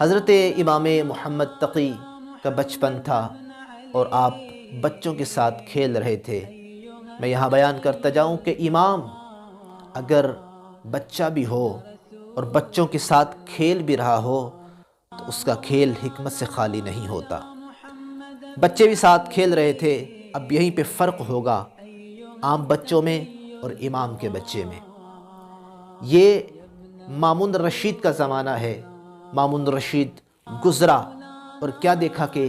حضرت امام محمد تقی کا بچپن تھا اور آپ بچوں کے ساتھ کھیل رہے تھے۔ میں یہاں بیان کرتا جاؤں کہ امام اگر بچہ بھی ہو اور بچوں کے ساتھ کھیل بھی رہا ہو تو اس کا کھیل حکمت سے خالی نہیں ہوتا۔ بچے بھی ساتھ کھیل رہے تھے۔ اب یہیں پہ فرق ہوگا عام بچوں میں اور امام کے بچے میں۔ یہ مامون رشید کا زمانہ ہے۔ مامون رشید گزرا اور کیا دیکھا کہ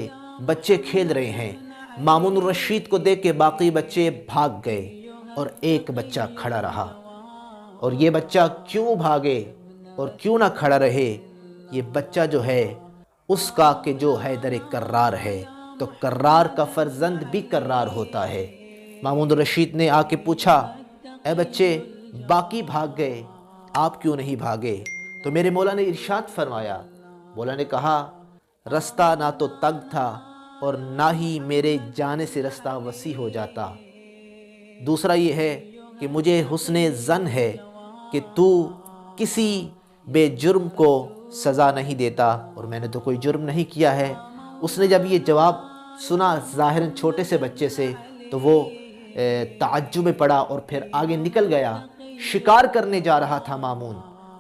بچے کھیل رہے ہیں۔ مامون رشید کو دیکھ کے باقی بچے بھاگ گئے اور ایک بچہ کھڑا رہا۔ اور یہ بچہ کیوں بھاگے اور کیوں نہ کھڑا رہے؟ یہ بچہ جو ہے اس کا کہ جو حیدر کرار ہے، تو کرار کا فرزند بھی کرار ہوتا ہے۔ مامون رشید نے آ کے پوچھا، اے بچے باقی بھاگ گئے، آپ کیوں نہیں بھاگے؟ تو میرے مولا نے ارشاد فرمایا، مولا نے کہا رستہ نہ تو تنگ تھا اور نہ ہی میرے جانے سے رستہ وسیع ہو جاتا۔ دوسرا یہ ہے کہ مجھے حسن ظن ہے کہ تو کسی بے جرم کو سزا نہیں دیتا، اور میں نے تو کوئی جرم نہیں کیا ہے۔ اس نے جب یہ جواب سنا ظاہراً چھوٹے سے بچے سے تو وہ تعجب میں پڑا اور پھر آگے نکل گیا۔ شکار کرنے جا رہا تھا مامون،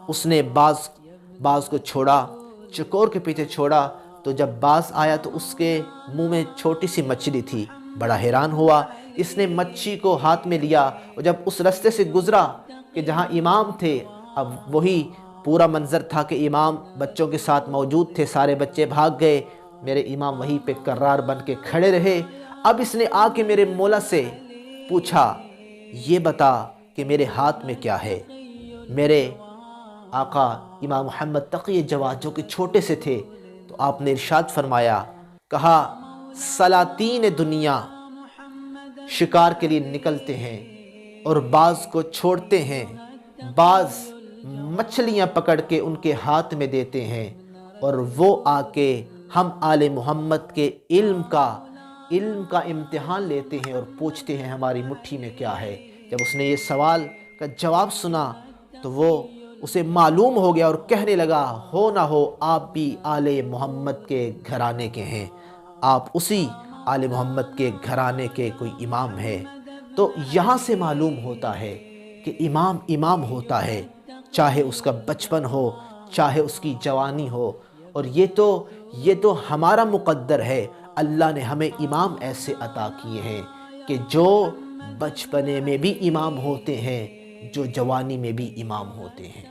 اس نے باز کو چھوڑا، چکور کے پیچھے چھوڑا، تو جب باز آیا تو اس کے منہ میں چھوٹی سی مچھلی تھی۔ بڑا حیران ہوا، اس نے مچھی کو ہاتھ میں لیا اور جب اس رستے سے گزرا کہ جہاں امام تھے، اب وہی پورا منظر تھا کہ امام بچوں کے ساتھ موجود تھے، سارے بچے بھاگ گئے، میرے امام وہیں پہ کرار بن کے کھڑے رہے۔ اب اس نے آ کے میرے مولا سے پوچھا، یہ بتا کہ میرے ہاتھ میں کیا ہے؟ میرے آقا امام محمد تقی جواد جو کہ چھوٹے سے تھے، تو آپ نے ارشاد فرمایا، کہا سلاطین دنیا شکار کے لیے نکلتے ہیں اور بعض کو چھوڑتے ہیں، بعض مچھلیاں پکڑ کے ان کے ہاتھ میں دیتے ہیں، اور وہ آ کے ہم آل محمد کے علم کا امتحان لیتے ہیں اور پوچھتے ہیں ہماری مٹھی میں کیا ہے۔ جب اس نے یہ سوال کا جواب سنا تو وہ اسے معلوم ہو گیا اور کہنے لگا، ہو نہ ہو آپ بھی آل محمد کے گھرانے کے ہیں، آپ اسی آل محمد کے گھرانے کے کوئی امام ہیں۔ تو یہاں سے معلوم ہوتا ہے کہ امام امام ہوتا ہے، چاہے اس کا بچپن ہو، چاہے اس کی جوانی ہو، اور یہ تو ہمارا مقدر ہے۔ اللہ نے ہمیں امام ایسے عطا کیے ہیں کہ جو بچپنے میں بھی امام ہوتے ہیں، جو جوانی میں بھی امام ہوتے ہیں۔